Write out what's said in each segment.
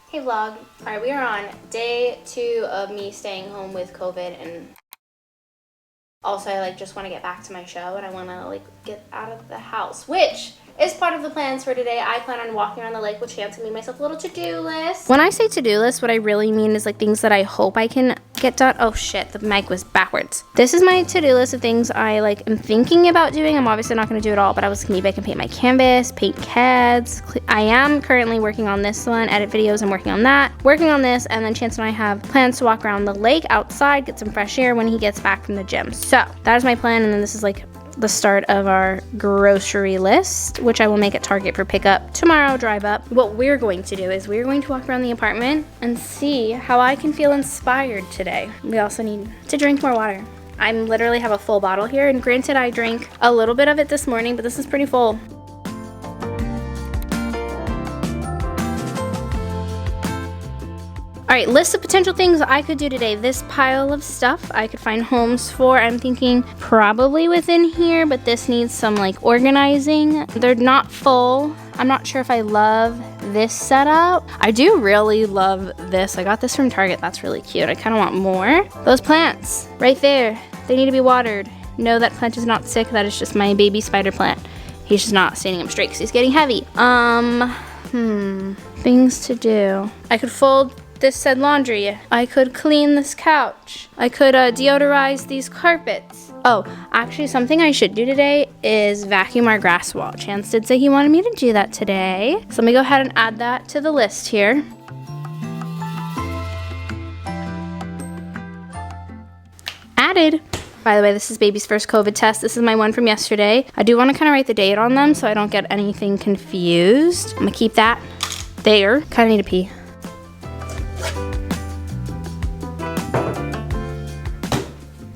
Hey vlog. Alright, we are on day 2 of me staying home with COVID, and also I just want to get back to my show and I want to get out of the house, which is part of the plans for today. I plan on walking around the lake with Chance and made myself a little to-do list. When I say to-do list, what I really mean is things that I hope I can get done. Oh shit, the mic was backwards. This is my to-do list of things I am thinking about doing. I'm obviously not going to do it all, but I was thinking maybe I can paint my canvas, paint CADs. I am currently working on this one, edit videos. I'm working on that, working on this, and then Chance and I have plans to walk around the lake outside, get some fresh air when he gets back from the gym. So that is my plan, and then this is the start of our grocery list, which I will make at Target for pickup tomorrow, drive up. What we're going to do is we're going to walk around the apartment and see how I can feel inspired today. We also need to drink more water. I literally have a full bottle here, and granted I drank a little bit of it this morning, but this is pretty full. Alright, list of potential things I could do today. This pile of stuff I could find homes for. I'm thinking probably within here, but this needs some organizing. They're not full. I'm not sure if I love this setup. I do really love this. I got this from Target. That's really cute. I kind of want more. Those plants right there, they need to be watered. No, that plant is not sick. That is just my baby spider plant. He's just not standing up straight because he's getting heavy. Things to do. I could fold this said laundry. I could clean this couch. I could deodorize these carpets. Oh, actually something I should do today is vacuum our grass wall. Chance did say he wanted me to do that today. So let me go ahead and add that to the list here. Added. By the way, this is baby's first COVID test. This is my one from yesterday. I do want to kind of write the date on them so I don't get anything confused. I'm gonna keep that there. Kind of need to pee.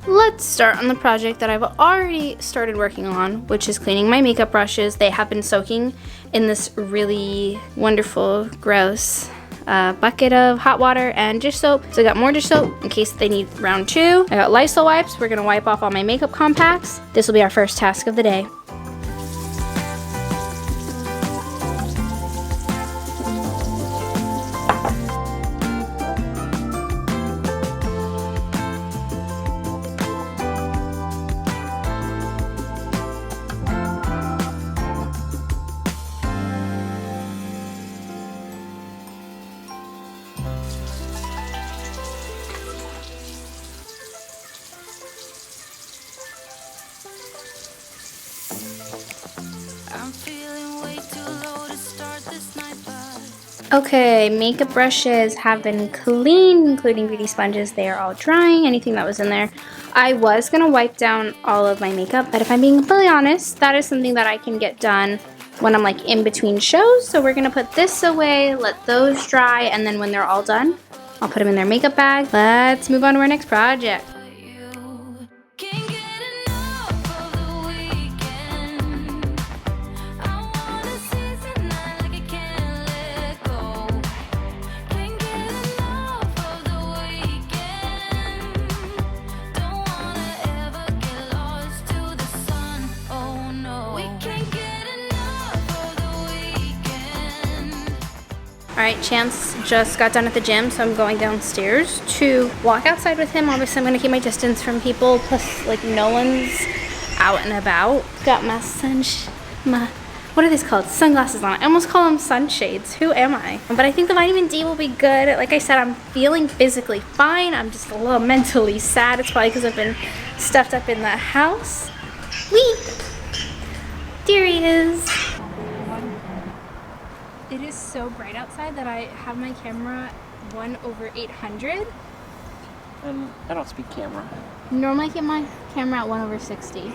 Let's start on the project that I've already started working on, which is cleaning my makeup brushes. They have been soaking in this really wonderful, gross bucket of hot water and dish soap. So I got more dish soap in case they need round 2. I got Lysol wipes. We're gonna wipe off all my makeup compacts. This will be our first task of the day. Okay, makeup brushes have been cleaned, including beauty sponges. They are all drying, anything that was in there. I was gonna wipe down all of my makeup, but if I'm being completely honest, that is something that I can get done when I'm in between shows. So we're gonna put this away, let those dry, and then when they're all done, I'll put them in their makeup bag. Let's move on to our next project. Alright, Chance just got done at the gym, so I'm going downstairs to walk outside with him. Obviously, I'm going to keep my distance from people, plus, no one's out and about. Got my what are these called? Sunglasses on. I almost call them sunshades. Who am I? But I think the vitamin D will be good. Like I said, I'm feeling physically fine. I'm just a little mentally sad. It's probably because I've been stuffed up in the house. Whee! There he is. It is so bright outside that I have my camera 1/800. And I don't speak camera. Normally I keep my camera at 1/60.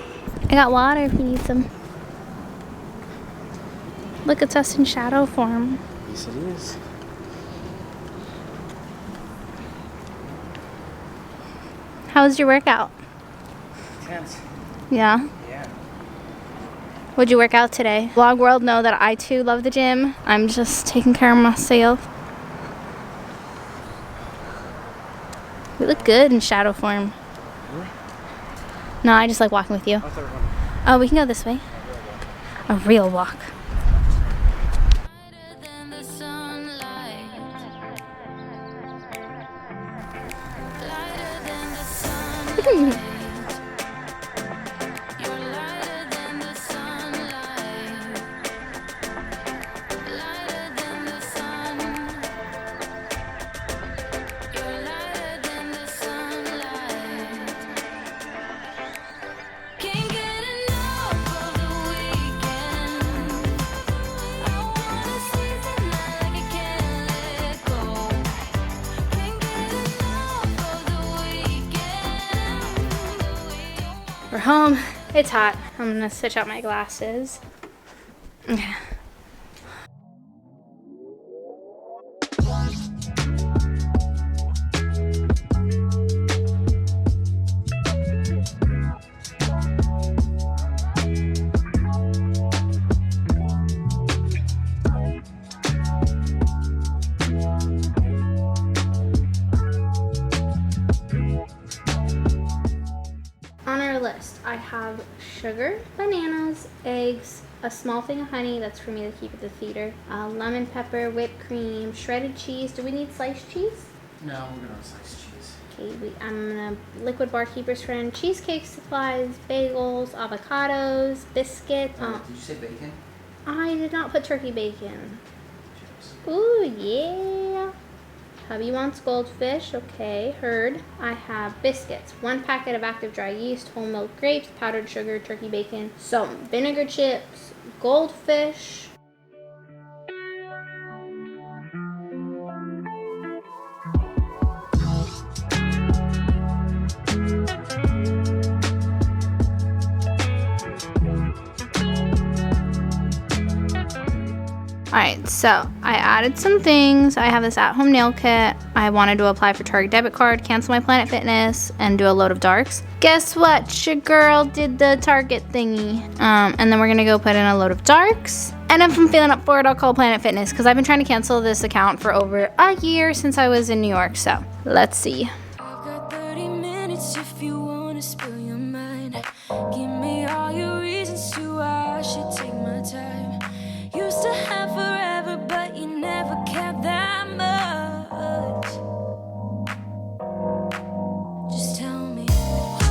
I got water if you need some. Look, it's us in shadow form. Yes, it is. How was your workout? Intense. Yeah? Yeah. What'd you work out today? Vlog world know that I too love the gym. I'm just taking care of myself. We look good in shadow form. Really? No, I just like walking with you. Oh, we can go this way. A real walk. We're home. It's hot. I'm gonna switch out my glasses. Okay. On our list, I have sugar, bananas, eggs, a small thing of honey, that's for me to keep at the theater, lemon pepper, whipped cream, shredded cheese. Do we need sliced cheese? No, we're gonna slice cheese. Okay, I'm gonna liquid barkeeper's friend, cheesecake supplies, bagels, avocados, biscuit. Did you say bacon? I did not put turkey bacon. Chips. Ooh, yeah. Hubby wants goldfish. Okay, heard. I have biscuits, 1 packet of active dry yeast, whole milk grapes, powdered sugar, turkey bacon, some vinegar chips, goldfish. Alright, so I added some things. I have this at-home nail kit. I wanted to apply for Target debit card, cancel my Planet Fitness, and do a load of darks. Guess what? Your girl did the Target thingy. And then we're gonna go put in a load of darks. And if I'm feeling up for it, I'll call Planet Fitness because I've been trying to cancel this account for over a year since I was in New York. So let's see. I've got 30 minutes if you wanna spill your mind. Give me all your reasons to why I should take my time. Used to have forever, but you never cared that much. Just tell me why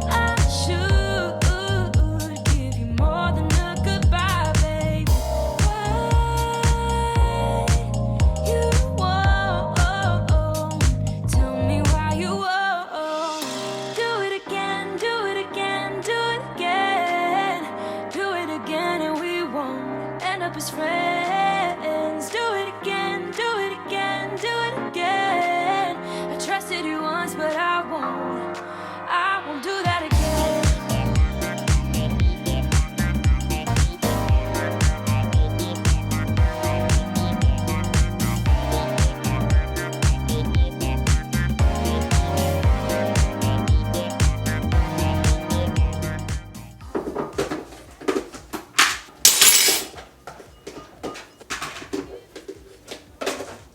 I should give you more than a goodbye, baby. Why you won't tell me why you won't. Do it again, do it again, do it again. Do it again and we won't end up as friends. Do it again, do it again, do it again. I trusted you once, but I won't do that again.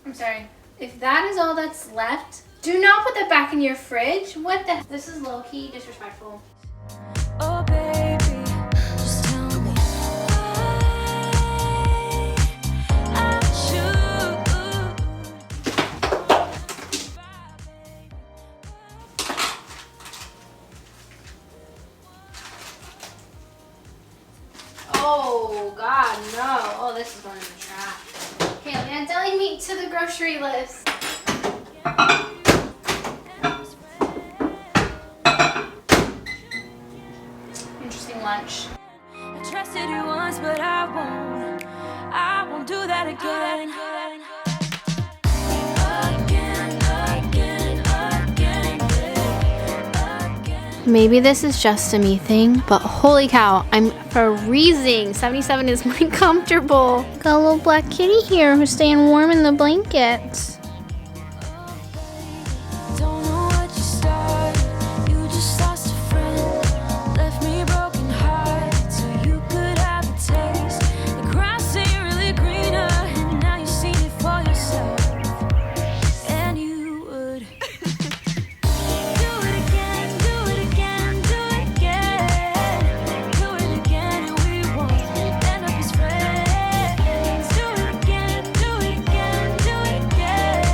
I'm sorry. If that is all that's left, do not put that back in your fridge. What the? This is low-key disrespectful. Oh baby, just tell me why I should. Oh God, no! Oh, this is going in the trash. Okay, I'm add deli meat to the grocery list. Interesting lunch. I trusted you once, but I won't do that again. Maybe this is just a me thing, but holy cow, I'm freezing. 77 is my comfortable. Got a little black kitty here who's staying warm in the blankets. Don't know what you started. You just lost a friend. Left me broken hearted so you could have a taste. The grass ain't really greener, and now you've seen it for yourself. And you would do it again, do it again, do it again. Do it again and we won't end up as friends. Do it again, do it again, do it again.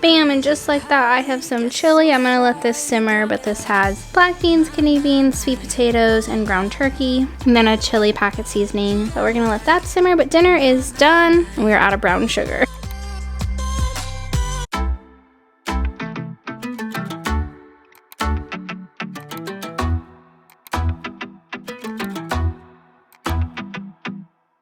Bam, and just like that, I have some chili. I'm gonna let this simmer, but this has black beans, kidney beans, sweet potatoes, and ground turkey, and then a chili packet seasoning. So we're gonna let that simmer, but dinner is done, and we're out of brown sugar.